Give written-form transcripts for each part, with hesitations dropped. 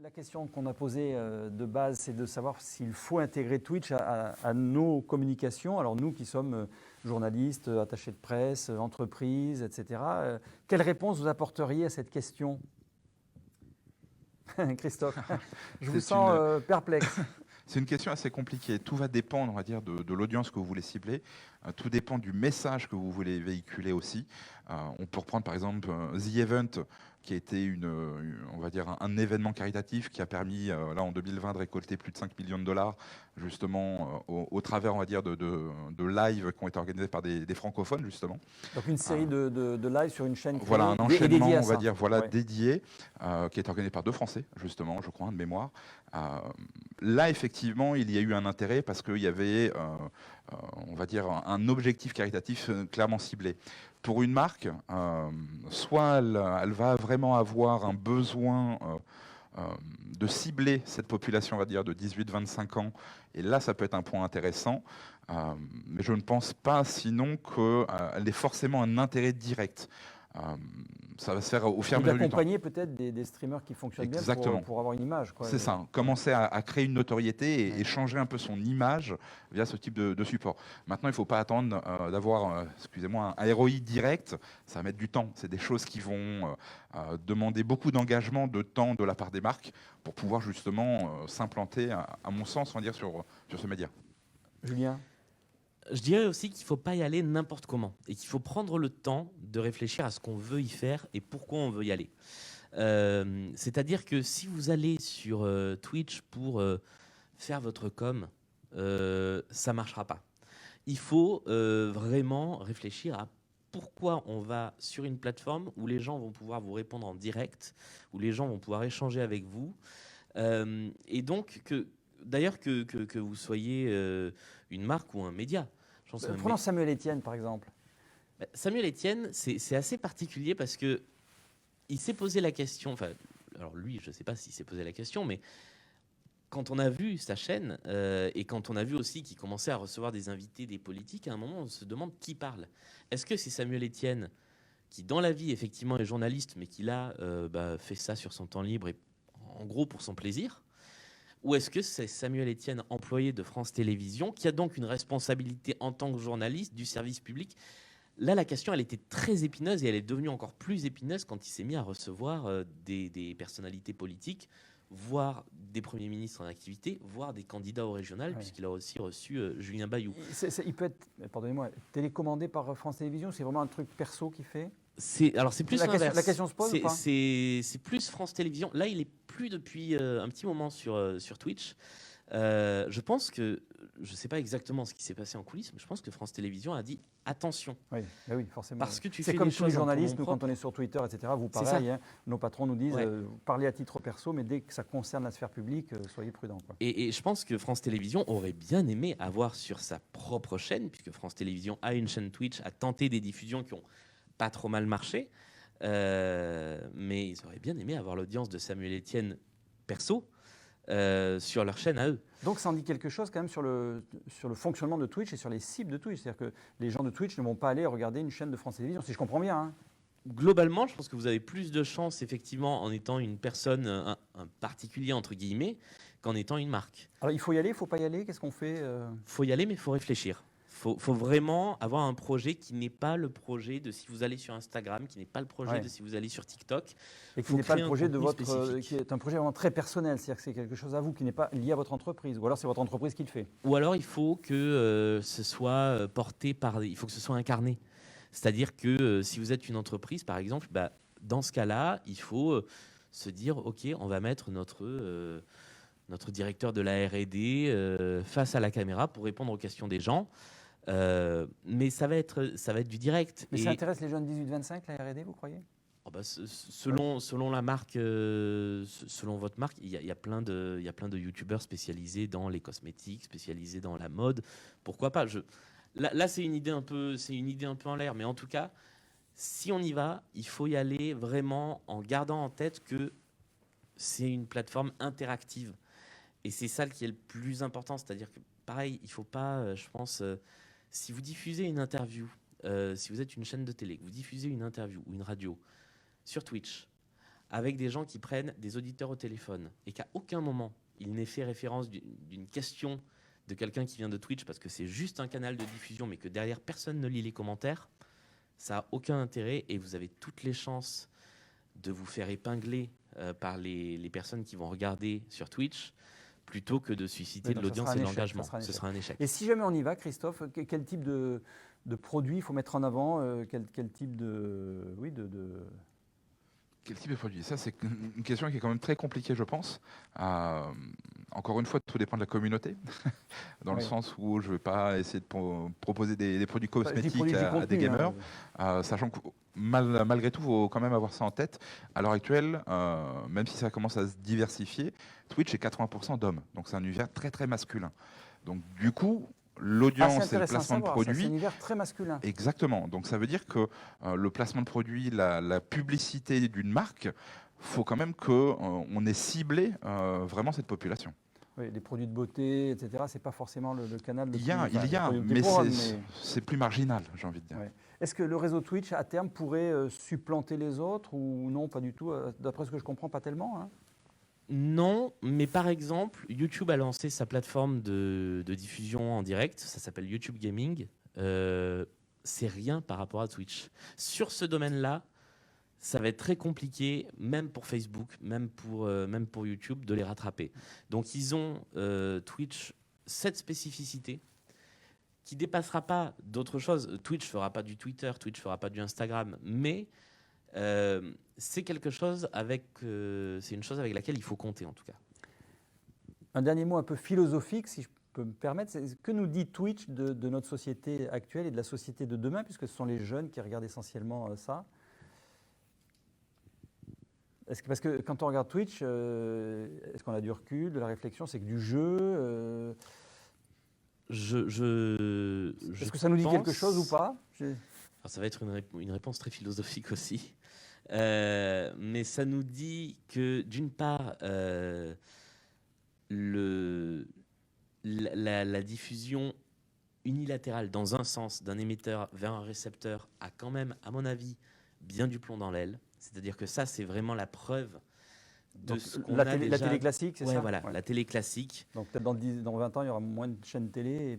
La question qu'on a posée de base, c'est de savoir s'il faut intégrer Twitch à nos communications. Alors nous qui sommes journalistes, attachés de presse, entreprises, etc. Quelle réponse vous apporteriez à cette question? Christophe, je vous sens perplexe. C'est une question assez compliquée. Tout va dépendre, on va dire, de l'audience que vous voulez cibler. Tout dépend du message que vous voulez véhiculer aussi. On peut reprendre par exemple The Event, qui a été on va dire un événement caritatif qui a permis, là en 2020, de récolter plus de 5 millions de dollars, justement au travers, on va dire, de lives qui ont été organisés par des francophones, justement. Donc une série de lives sur une chaîne créée, voilà, un enchaînement, on va dire, ouais. dédié, qui est organisé par 2 Français, justement, je crois, de mémoire. Là, effectivement, il y a eu un intérêt parce qu'il y avait, on va dire, un objectif caritatif clairement ciblé. Pour une marque, soit elle va vraiment avoir un besoin de cibler cette population, on va dire, de 18-25 ans, et là, ça peut être un point intéressant, mais je ne pense pas sinon qu'elle ait forcément un intérêt direct. Ça va se faire au fur et à mesure du temps. D'accompagner peut-être des streamers qui fonctionnent Exactement. bien pour avoir une image. C'est ça, commencer à créer une notoriété et changer un peu son image via ce type de support. Maintenant, il ne faut pas attendre d'avoir, excusez-moi, un ROI direct, ça va mettre du temps. C'est des choses qui vont demander beaucoup d'engagement, de temps de la part des marques pour pouvoir justement s'implanter, à mon sens, on va dire, sur ce média. Julien ? Je dirais aussi qu'il ne faut pas y aller n'importe comment et qu'il faut prendre le temps de réfléchir à ce qu'on veut y faire et pourquoi on veut y aller. C'est-à-dire que si vous allez sur Twitch pour faire votre com, ça ne marchera pas. Il faut vraiment réfléchir à pourquoi on va sur une plateforme où les gens vont pouvoir vous répondre en direct, où les gens vont pouvoir échanger avec vous. Et donc, d'ailleurs, que vous soyez une marque ou un média. Prenons Samuel Etienne, par exemple. Samuel Etienne, c'est assez particulier parce que il s'est posé la question, enfin, alors lui, je ne sais pas s'il s'est posé la question, mais quand on a vu sa chaîne et quand on a vu aussi qu'il commençait à recevoir des invités, des politiques, à un moment, on se demande qui parle. Est-ce que c'est Samuel Etienne qui, dans la vie, effectivement, est journaliste, mais qui là fait ça sur son temps libre et en gros pour son plaisir? Ou est-ce que c'est Samuel Etienne, employé de France Télévisions, qui a donc une responsabilité en tant que journaliste du service public? Là, la question, elle était très épineuse et elle est devenue encore plus épineuse quand il s'est mis à recevoir des personnalités politiques, voire des premiers ministres en activité, voire des candidats au régional, puisqu'il a aussi reçu Julien Bayou. Il peut être, pardonnez-moi, télécommandé par France Télévisions, c'est vraiment un truc perso qu'il fait? Alors c'est plus l'inverse. La question se pose ou pas? C'est plus France Télévisions. Là, il est plus depuis un petit moment sur Twitch. Je pense que, je ne sais pas exactement ce qui s'est passé en coulisses, mais je pense que France Télévisions a dit attention. Oui, oui, forcément. Parce que tu c'est fais comme des tous les choses journalistes, nous, quand on est sur Twitter, etc., vous pareil, hein, nos patrons nous disent parlez à titre perso, mais dès que ça concerne la sphère publique, soyez prudents. Et je pense que France Télévisions aurait bien aimé avoir sur sa propre chaîne, puisque France Télévisions a une chaîne Twitch, a tenté des diffusions qui n'ont pas trop mal marché, mais ils auraient bien aimé avoir l'audience de Samuel Etienne perso sur leur chaîne à eux. Donc ça en dit quelque chose quand même sur le fonctionnement de Twitch et sur les cibles de Twitch. C'est-à-dire que les gens de Twitch ne vont pas aller regarder une chaîne de France Télévisions, si je comprends bien. Hein. Globalement, je pense que vous avez plus de chances, effectivement, en étant une personne, un particulier, entre guillemets, qu'en étant une marque. Alors il faut y aller, il ne faut pas y aller? Qu'est-ce qu'on fait? Faut y aller, mais il faut réfléchir. Faut vraiment avoir un projet qui n'est pas le projet de si vous allez sur Instagram, qui n'est pas le projet de si vous allez sur TikTok. Et qui n'est pas le projet de votre... qui est un projet vraiment très personnel, c'est-à-dire que c'est quelque chose à vous, qui n'est pas lié à votre entreprise. Ou alors c'est votre entreprise qui le fait. Ou alors il faut que ce soit porté par... Il faut que ce soit incarné. C'est-à-dire que si vous êtes une entreprise, par exemple, dans ce cas-là, il faut se dire, OK, on va mettre notre directeur de la R&D face à la caméra pour répondre aux questions des gens. Mais ça va être du direct. Mais ça intéresse les jeunes 18-25, la R&D, vous croyez? Selon la marque, selon votre marque, il y a plein de youtubeurs spécialisés dans les cosmétiques, spécialisés dans la mode. Pourquoi pas? Là, c'est une idée un peu en l'air, mais en tout cas, si on y va, il faut y aller vraiment en gardant en tête que c'est une plateforme interactive. Et c'est ça qui est le plus important, c'est-à-dire que pareil, il ne faut pas, je pense, si vous diffusez une interview, si vous êtes une chaîne de télé, que vous diffusez une interview ou une radio sur Twitch, avec des gens qui prennent des auditeurs au téléphone et qu'à aucun moment il n'ait fait référence d'une question de quelqu'un qui vient de Twitch parce que c'est juste un canal de diffusion mais que derrière personne ne lit les commentaires, ça n'a aucun intérêt et vous avez toutes les chances de vous faire épingler par les personnes qui vont regarder sur Twitch plutôt que de susciter de l'audience et de l'engagement. Ce sera un échec. Et si jamais on y va, Christophe, quel type de produit il faut mettre en avant, quel type de... Oui, Quel type de produit? Ça, c'est une question qui est quand même très compliquée, je pense. Encore une fois, tout dépend de la communauté, dans le sens où je ne vais pas essayer de proposer des produits cosmétiques à des gamers, sachant que malgré tout, il faut quand même avoir ça en tête. À l'heure actuelle, même si ça commence à se diversifier, Twitch est 80% d'hommes, donc c'est un univers très très masculin. Donc du coup, l'audience et le placement de produits. C'est un univers très masculin. Exactement. Donc ça veut dire que le placement de produits, la publicité d'une marque, faut quand même qu'on ait ciblé vraiment cette population. Oui, les produits de beauté, etc. C'est pas forcément le canal. Il y a, mais c'est plus marginal, j'ai envie de dire. Ouais. Est-ce que le réseau Twitch à terme pourrait supplanter les autres ou non, pas du tout? D'après ce que je comprends, pas tellement. Hein. Non, mais par exemple, YouTube a lancé sa plateforme de diffusion en direct, ça s'appelle YouTube Gaming. C'est rien par rapport à Twitch. Sur ce domaine-là, ça va être très compliqué, même pour Facebook, même pour YouTube, de les rattraper. Donc ils ont, Twitch, cette spécificité qui ne dépassera pas d'autres choses. Twitch ne fera pas du Twitter, Twitch ne fera pas du Instagram, mais... c'est quelque chose c'est une chose avec laquelle il faut compter en tout cas. Un dernier mot un peu philosophique, si je peux me permettre, que nous dit Twitch de notre société actuelle et de la société de demain, puisque ce sont les jeunes qui regardent essentiellement ça. Parce que quand on regarde Twitch, est-ce qu'on a du recul, de la réflexion, c'est que du jeu Est-ce que ça nous dit quelque chose ou pas? Alors, ça va être une réponse très philosophique aussi. Mais ça nous dit que d'une part, la diffusion unilatérale dans un sens d'un émetteur vers un récepteur a quand même, à mon avis, bien du plomb dans l'aile. C'est-à-dire que ça, c'est vraiment la preuve de ce qu'on a déjà... La télé classique, c'est ça? Voilà, la télé classique. Donc peut-être dans 20 ans, il y aura moins de chaînes télé.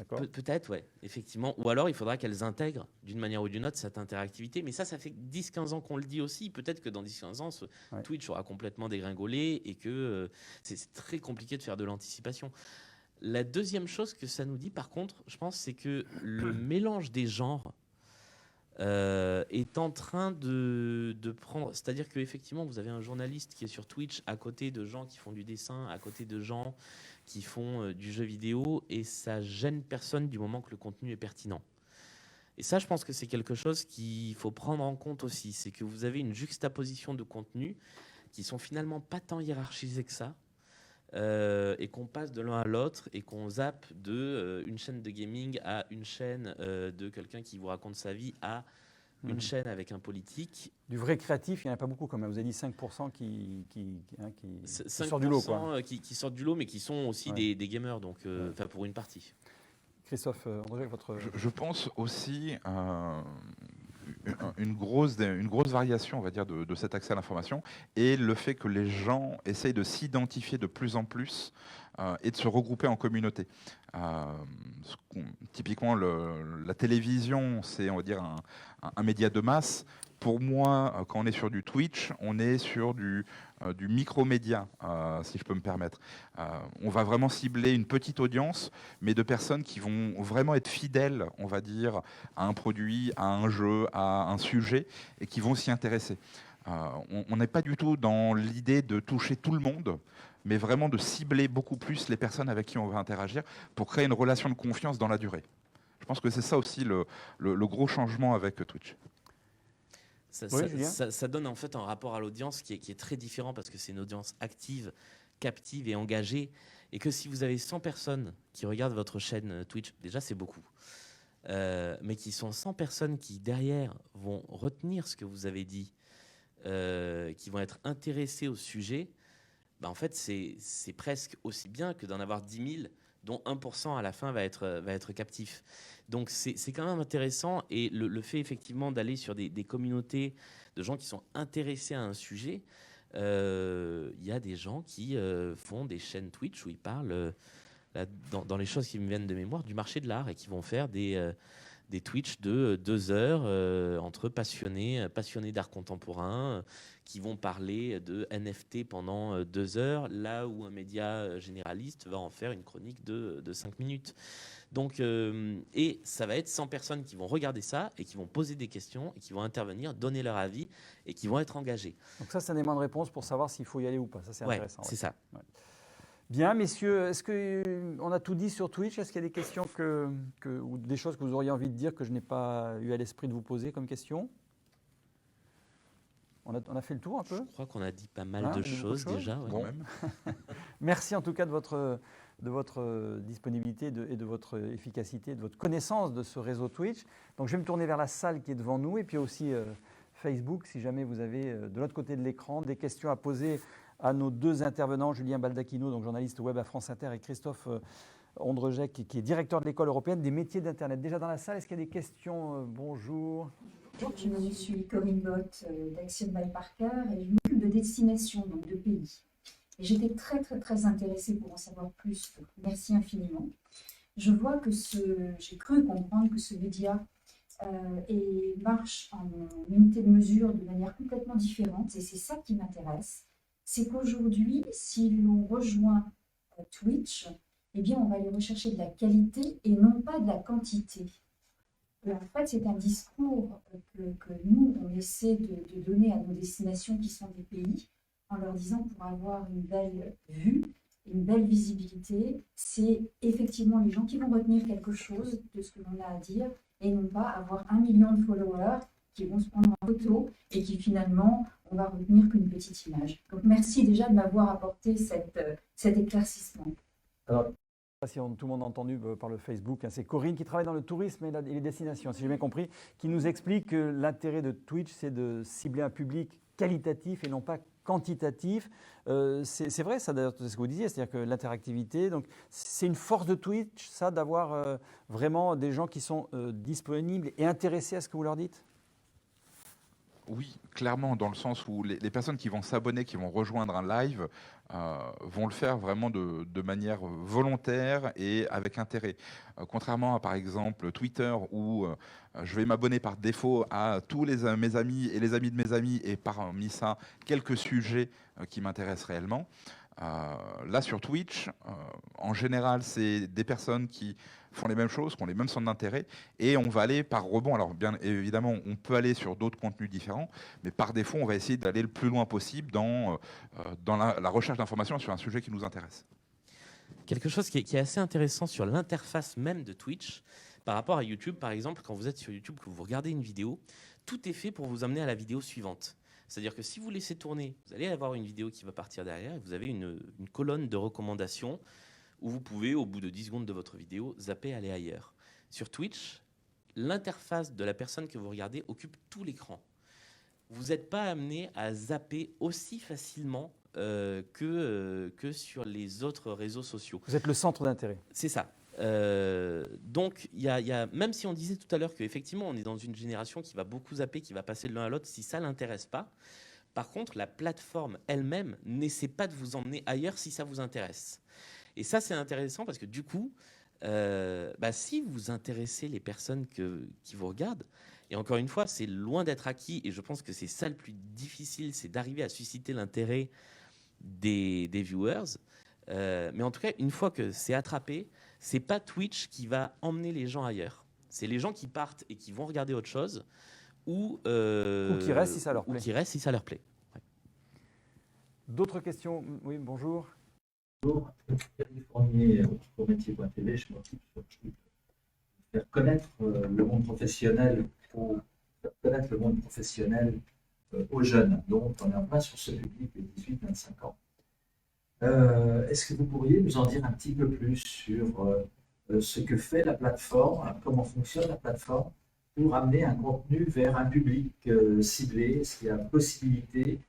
Peut-être, ouais, effectivement. Ou alors, il faudra qu'elles intègrent, d'une manière ou d'une autre, cette interactivité. Mais ça fait 10-15 ans qu'on le dit aussi. Peut-être que dans 10-15 ans, Twitch aura complètement dégringolé et que c'est très compliqué de faire de l'anticipation. La deuxième chose que ça nous dit, par contre, je pense, c'est que le mélange des genres est en train de prendre... C'est-à-dire qu'effectivement, vous avez un journaliste qui est sur Twitch à côté de gens qui font du dessin, à côté de gens qui font du jeu vidéo, et ça gêne personne du moment que le contenu est pertinent. Et ça, je pense que c'est quelque chose qu'il faut prendre en compte aussi. C'est que vous avez une juxtaposition de contenus qui sont finalement pas tant hiérarchisés que ça, et qu'on passe de l'un à l'autre et qu'on zappe de une chaîne de gaming à une chaîne de quelqu'un qui vous raconte sa vie à une chaîne avec un politique. Du vrai créatif, il n'y en a pas beaucoup quand même. Vous avez dit 5% qui 5% sortent du lot, quoi. Qui sortent du lot, mais qui sont aussi des gamers, donc pour une partie. Christophe, André, votre... Je pense aussi une grosse variation, on va dire, de cet accès à l'information et le fait que les gens essayent de s'identifier de plus en plus et de se regrouper en communauté. Typiquement, la télévision, c'est, on va dire, un média de masse. Pour moi, quand on est sur du Twitch, on est sur du micro-média, si je peux me permettre. On va vraiment cibler une petite audience, mais de personnes qui vont vraiment être fidèles, on va dire, à un produit, à un jeu, à un sujet, et qui vont s'y intéresser. On n'est pas du tout dans l'idée de toucher tout le monde, mais vraiment de cibler beaucoup plus les personnes avec qui on va interagir pour créer une relation de confiance dans la durée. Je pense que c'est ça aussi le gros changement avec Twitch. Ça donne en fait un rapport à l'audience qui est très différent parce que c'est une audience active, captive et engagée. Et que si vous avez 100 personnes qui regardent votre chaîne Twitch, déjà c'est beaucoup, mais qui sont 100 personnes qui derrière vont retenir ce que vous avez dit, qui vont être intéressées au sujet, en fait c'est presque aussi bien que d'en avoir 10 000 dont 1% à la fin va être captif. Donc c'est quand même intéressant, et le fait effectivement d'aller sur des communautés de gens qui sont intéressés à un sujet, il y a des gens qui font des chaînes Twitch où ils parlent, là, dans les choses qui me viennent de mémoire, du marché de l'art, et qui vont faire des Twitch de 2 heures entre passionnés d'art contemporain, qui vont parler de NFT pendant 2 heures, là où un média généraliste va en faire une chronique de 5 minutes. Donc, et ça va être 100 personnes qui vont regarder ça et qui vont poser des questions et qui vont intervenir, donner leur avis et qui vont être engagés. Donc ça, c'est un élément de réponse pour savoir s'il faut y aller ou pas. Ça, c'est intéressant. C'est ça. Ouais. Bien, messieurs, est-ce qu'on a tout dit sur Twitch? Est-ce qu'il y a des questions ou des choses que vous auriez envie de dire que je n'ai pas eu à l'esprit de vous poser comme question? On a fait le tour un peu? Je crois qu'on a dit pas mal de choses déjà. Ouais. Quand même. Merci en tout cas de votre disponibilité et de votre efficacité, de votre connaissance de ce réseau Twitch. Donc je vais me tourner vers la salle qui est devant nous et puis aussi Facebook, si jamais vous avez de l'autre côté de l'écran des questions à poser à nos deux intervenants, Julien Baldacchino, donc journaliste web à France Inter, et Christophe Ondrejec, qui est directeur de l'École européenne des métiers d'Internet. Déjà dans la salle, est-ce qu'il y a des questions? Bonjour. Je suis Corinne Bott d'Action by Parker et je m'occupe de destination, donc de pays. Et j'étais très intéressée pour en savoir plus. Donc merci infiniment. Je vois que j'ai cru comprendre que ce média marche en unité de mesure de manière complètement différente, et c'est ça qui m'intéresse. C'est qu'aujourd'hui, si l'on rejoint Twitch, eh bien, on va aller rechercher de la qualité et non pas de la quantité. Et en fait, c'est un discours que nous, on essaie de donner à nos destinations qui sont des pays, en leur disant, pour avoir une belle vue, une belle visibilité, c'est effectivement les gens qui vont retenir quelque chose de ce que l'on a à dire, et non pas avoir 1 million de followers qui vont se prendre en photo et qui finalement, on va retenir qu'une petite image. Donc merci déjà de m'avoir apporté cet éclaircissement. Alors, si tout le monde a entendu par le Facebook, c'est Corinne qui travaille dans le tourisme et les destinations, si j'ai bien compris, qui nous explique que l'intérêt de Twitch, c'est de cibler un public qualitatif et non pas quantitatif. C'est vrai, ça d'ailleurs, c'est ce que vous disiez, c'est-à-dire que l'interactivité, donc c'est une force de Twitch, ça, d'avoir vraiment des gens qui sont disponibles et intéressés à ce que vous leur dites? Oui, clairement, dans le sens où les personnes qui vont s'abonner, qui vont rejoindre un live, vont le faire vraiment de manière volontaire et avec intérêt. Contrairement à, par exemple, Twitter, où je vais m'abonner par défaut à tous mes amis et les amis de mes amis, et parmi ça, quelques sujets qui m'intéressent réellement. Là, sur Twitch, en général, c'est des personnes qui font les mêmes choses, qui ont les mêmes centres d'intérêt, et on va aller par rebond. Alors, bien évidemment, on peut aller sur d'autres contenus différents, mais par défaut, on va essayer d'aller le plus loin possible dans la recherche d'informations sur un sujet qui nous intéresse. Quelque chose qui est assez intéressant sur l'interface même de Twitch, par rapport à YouTube, par exemple, quand vous êtes sur YouTube, que vous regardez une vidéo, tout est fait pour vous amener à la vidéo suivante. C'est-à-dire que si vous laissez tourner, vous allez avoir une vidéo qui va partir derrière, et vous avez une colonne de recommandations où vous pouvez, au bout de 10 secondes de votre vidéo, zapper, aller ailleurs. Sur Twitch, l'interface de la personne que vous regardez occupe tout l'écran. Vous n'êtes pas amené à zapper aussi facilement que sur les autres réseaux sociaux. Vous êtes le centre d'intérêt. C'est ça. Donc, même si on disait tout à l'heure qu'effectivement, on est dans une génération qui va beaucoup zapper, qui va passer de l'un à l'autre, si ça ne l'intéresse pas. Par contre, la plateforme elle-même n'essaie pas de vous emmener ailleurs si ça vous intéresse. Et ça, c'est intéressant parce que du coup, si vous intéressez les personnes qui vous regardent, et encore une fois, c'est loin d'être acquis, et je pense que c'est ça le plus difficile, c'est d'arriver à susciter l'intérêt des viewers. Mais en tout cas, une fois que c'est attrapé, c'est pas Twitch qui va emmener les gens ailleurs. C'est les gens qui partent et qui vont regarder autre chose, ou qui restent si ça leur plaît. Ou qui restent si ça leur plaît. Ouais. D'autres questions? Oui, bonjour. Bonjour, Thierry Fournier, pour métier.tv, je m'occupe surtout de faire connaître le monde professionnel aux jeunes. Donc, on est en plein sur ce public de 18-25 ans. Est-ce que vous pourriez nous en dire un petit peu plus sur ce que fait la plateforme, comment fonctionne la plateforme pour amener un contenu vers un public ciblé? Est-ce qu'il y a possibilité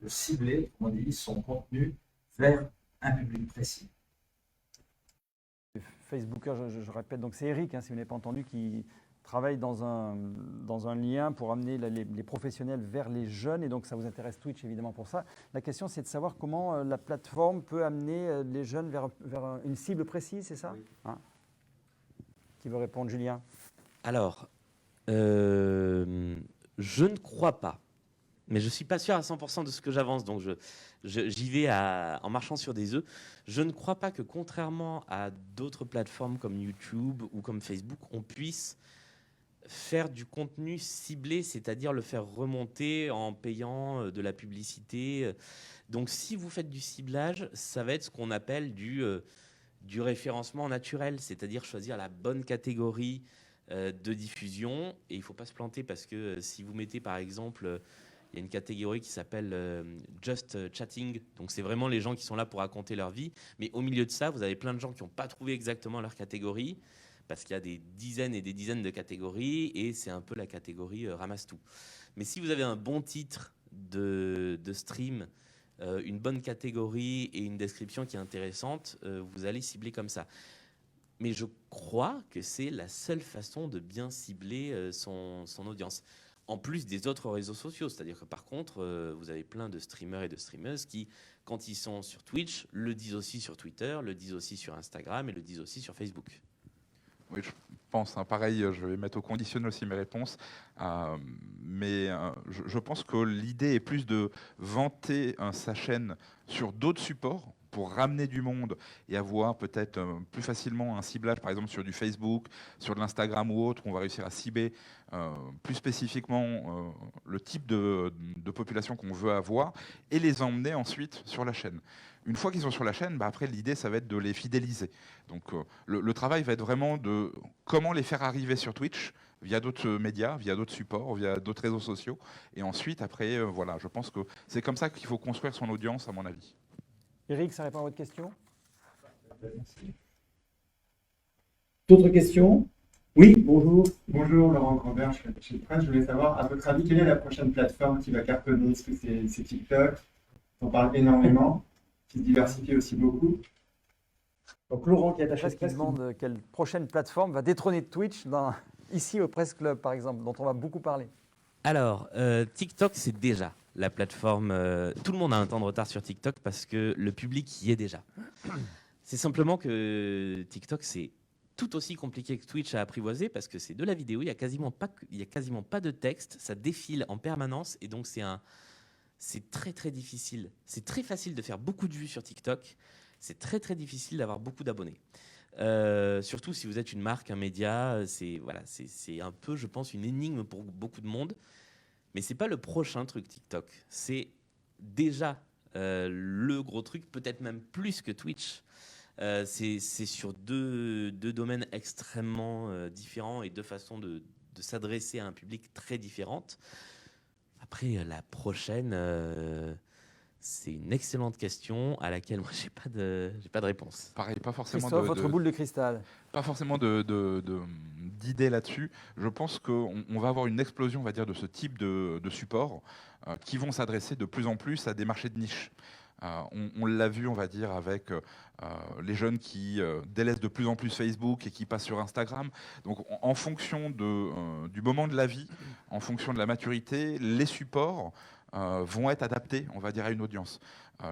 de cibler, comme on dit, son contenu vers un public précis? Facebooker, je répète, donc c'est Eric, hein, si vous n'avez pas entendu, qui travaille dans un lien pour amener les professionnels vers les jeunes, et donc ça vous intéresse Twitch évidemment pour ça. La question, c'est de savoir comment la plateforme peut amener les jeunes vers une cible précise, c'est ça? Oui. Hein? Qui veut répondre, Julien? Alors, je ne crois pas, mais je ne suis pas sûr à 100% de ce que j'avance, donc j'y vais en marchant sur des œufs. Je ne crois pas que, contrairement à d'autres plateformes comme YouTube ou comme Facebook, on puisse faire du contenu ciblé, c'est-à-dire le faire remonter en payant de la publicité. Donc, si vous faites du ciblage, ça va être ce qu'on appelle du référencement naturel, c'est-à-dire choisir la bonne catégorie de diffusion. Et il ne faut pas se planter parce que si vous mettez, par exemple, il y a une catégorie qui s'appelle Just Chatting. Donc, c'est vraiment les gens qui sont là pour raconter leur vie. Mais au milieu de ça, vous avez plein de gens qui n'ont pas trouvé exactement leur catégorie parce qu'il y a des dizaines et des dizaines de catégories et c'est un peu la catégorie ramasse tout. Mais si vous avez un bon titre de stream, une bonne catégorie et une description qui est intéressante, vous allez cibler comme ça. Mais je crois que c'est la seule façon de bien cibler son audience. En plus des autres réseaux sociaux. C'est-à-dire que par contre, vous avez plein de streamers et de streameuses qui, quand ils sont sur Twitch, le disent aussi sur Twitter, le disent aussi sur Instagram et le disent aussi sur Facebook. Oui, je pense, hein, pareil, je vais mettre au conditionnel aussi mes réponses, mais je pense que l'idée est plus de vanter sa chaîne sur d'autres supports pour ramener du monde et avoir peut-être plus facilement un ciblage, par exemple sur du Facebook, sur de l'Instagram ou autre, où on va réussir à cibler plus spécifiquement le type de population qu'on veut avoir et les emmener ensuite sur la chaîne. Une fois qu'ils sont sur la chaîne, après l'idée ça va être de les fidéliser. Donc le travail va être vraiment de comment les faire arriver sur Twitch via d'autres médias, via d'autres supports, via d'autres réseaux sociaux. Et ensuite, après, voilà, je pense que c'est comme ça qu'il faut construire son audience, à mon avis. Eric, ça répond à votre question? D'autres questions? Oui, bonjour. Bonjour, Laurent Grandberg, je suis attaché de presse. Je voulais savoir, à votre avis, quelle est la prochaine plateforme qui va cartonner? Est-ce que c'est TikTok? On parle énormément, qui se diversifie aussi beaucoup. Donc Laurent qui est attaché de presse qui demande quelle prochaine plateforme va détrôner Twitch ici au Presse Club, par exemple, dont on va beaucoup parler. Alors, TikTok, c'est déjà la plateforme. Tout le monde a un temps de retard sur TikTok parce que le public y est déjà. C'est simplement que TikTok, c'est tout aussi compliqué que Twitch à apprivoiser parce que c'est de la vidéo, il n'y a quasiment pas de texte, ça défile en permanence et donc c'est très très difficile. C'est très facile de faire beaucoup de vues sur TikTok, c'est très très difficile d'avoir beaucoup d'abonnés. Surtout si vous êtes une marque, un média, c'est un peu, je pense, une énigme pour beaucoup de monde. Mais c'est pas le prochain truc TikTok. C'est déjà le gros truc, peut-être même plus que Twitch. C'est sur deux domaines extrêmement différents et deux façons de s'adresser à un public très différentes. Après, la prochaine, c'est une excellente question à laquelle moi j'ai pas de réponse. Pareil, pas forcément Christophe, votre boule de cristal. Pas forcément d'idées là-dessus. Je pense qu'on va avoir une explosion, on va dire, de ce type de support qui vont s'adresser de plus en plus à des marchés de niche. On l'a vu, on va dire, avec les jeunes qui délaissent de plus en plus Facebook et qui passent sur Instagram. Donc, en fonction du moment de la vie, en fonction de la maturité, les supports vont être adaptés, on va dire, à une audience.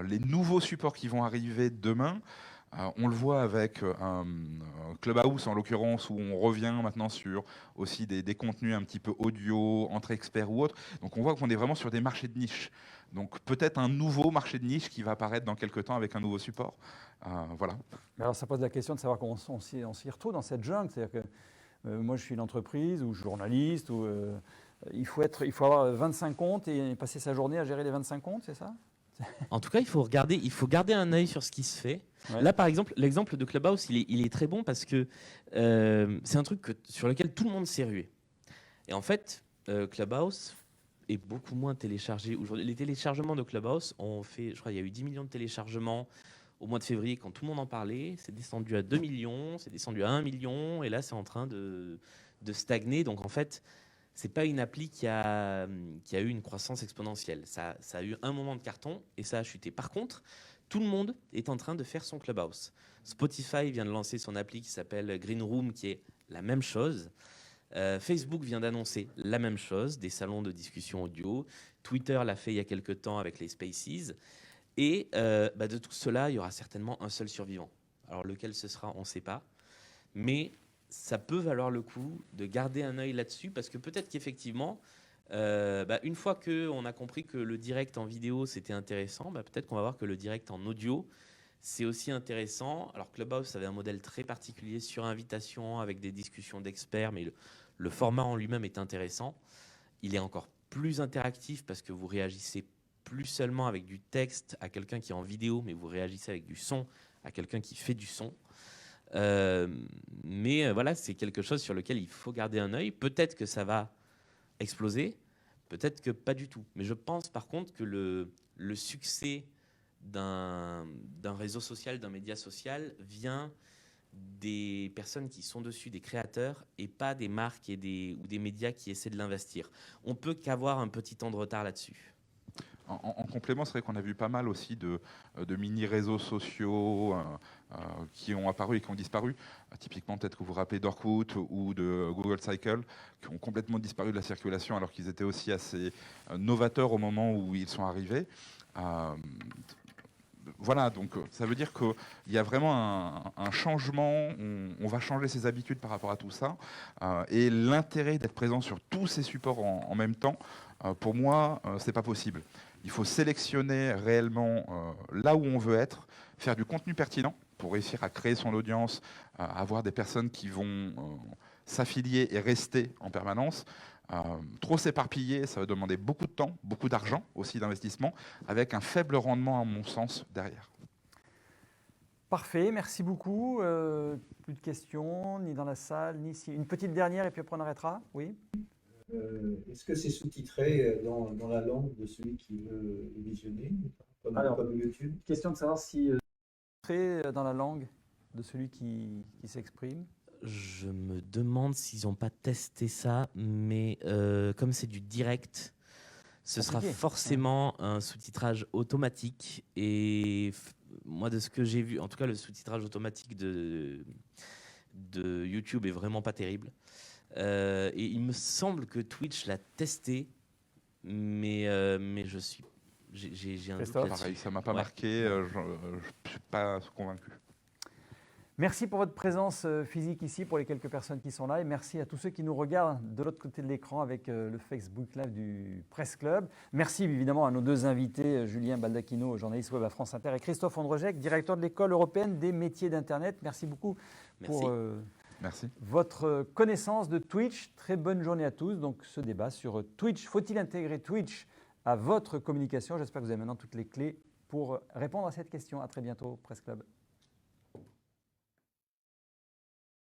Les nouveaux supports qui vont arriver demain, on le voit avec un Clubhouse en l'occurrence, où on revient maintenant sur aussi des contenus un petit peu audio, entre experts ou autres. Donc on voit qu'on est vraiment sur des marchés de niche. Donc peut-être un nouveau marché de niche qui va apparaître dans quelques temps avec un nouveau support. Voilà. Alors ça pose la question de savoir comment on s'y retrouve dans cette jungle. C'est-à-dire que moi je suis une entreprise ou journaliste, ou il faut avoir 25 comptes et passer sa journée à gérer les 25 comptes, c'est ça? En tout cas, il faut garder un œil sur ce qui se fait. Ouais. Là, par exemple, l'exemple de Clubhouse, il est très bon parce que c'est un truc sur lequel tout le monde s'est rué. Et en fait, Clubhouse est beaucoup moins téléchargé aujourd'hui. Les téléchargements de Clubhouse ont fait, je crois, il y a eu 10 millions de téléchargements au mois de février quand tout le monde en parlait. C'est descendu à 2 millions, c'est descendu à 1 million, et là, c'est en train de stagner. Donc, en fait, c'est pas une appli qui a eu une croissance exponentielle. Ça a eu un moment de carton et ça a chuté. Par contre, tout le monde est en train de faire son Clubhouse. Spotify vient de lancer son appli qui s'appelle Green Room, qui est la même chose. Facebook vient d'annoncer la même chose, des salons de discussion audio. Twitter l'a fait il y a quelques temps avec les Spaces. Et de tout cela, il y aura certainement un seul survivant. Alors lequel ce sera, on ne sait pas. Mais ça peut valoir le coup de garder un œil là-dessus, parce que peut-être qu'effectivement, une fois qu'on a compris que le direct en vidéo, c'était intéressant, peut-être qu'on va voir que le direct en audio, c'est aussi intéressant. Alors Clubhouse avait un modèle très particulier sur invitation, avec des discussions d'experts, mais le format en lui-même est intéressant. Il est encore plus interactif parce que vous réagissez plus seulement avec du texte à quelqu'un qui est en vidéo, mais vous réagissez avec du son à quelqu'un qui fait du son. Voilà, c'est quelque chose sur lequel il faut garder un œil. Peut-être que ça va exploser, peut-être que pas du tout. Mais je pense par contre que le succès d'un réseau social, d'un média social, vient des personnes qui sont dessus, des créateurs, et pas des marques ou des médias qui essaient de l'investir. On peut qu'avoir un petit temps de retard là-dessus. En complément, c'est vrai qu'on a vu pas mal aussi de mini-réseaux sociaux qui ont apparu et qui ont disparu. Typiquement, peut-être que vous vous rappelez d'Orkut ou de Google Cycle, qui ont complètement disparu de la circulation alors qu'ils étaient aussi assez novateurs au moment où ils sont arrivés. Voilà, donc ça veut dire qu'il y a vraiment un changement, on va changer ses habitudes par rapport à tout ça, et l'intérêt d'être présent sur tous ces supports en même temps, pour moi, c'est pas possible. Il faut sélectionner réellement là où on veut être, faire du contenu pertinent pour réussir à créer son audience, avoir des personnes qui vont s'affilier et rester en permanence. Trop s'éparpiller, ça va demander beaucoup de temps, beaucoup d'argent aussi d'investissement, avec un faible rendement à mon sens derrière. Parfait, merci beaucoup. Plus de questions, ni dans la salle, ni ici. Une petite dernière et puis après on arrêtera. Oui. Est-ce que c'est sous-titré dans la langue de celui qui veut visionner, comme YouTube? Question de savoir si c'est dans la langue de celui qui s'exprime. Je me demande s'ils n'ont pas testé ça, mais comme c'est du direct, ce sera forcément un sous-titrage automatique. Et moi, de ce que j'ai vu, en tout cas, le sous-titrage automatique de YouTube est vraiment pas terrible. Et il me semble que Twitch l'a testé, mais j'ai un doute là-dessus. Pareil, ça m'a pas marqué, je ne suis pas convaincu. Merci pour votre présence physique ici, pour les quelques personnes qui sont là, et merci à tous ceux qui nous regardent de l'autre côté de l'écran avec le Facebook Live du Presse Club. Merci évidemment à nos deux invités, Julien Baldacchino, journaliste web à France Inter, et Christophe Ondrejec, directeur de l'École européenne des métiers d'Internet. Merci beaucoup pour votre connaissance de Twitch. Très bonne journée à tous. Donc ce débat sur Twitch, faut-il intégrer Twitch à votre communication? J'espère que vous avez maintenant toutes les clés pour répondre à cette question. À très bientôt, Presse Club.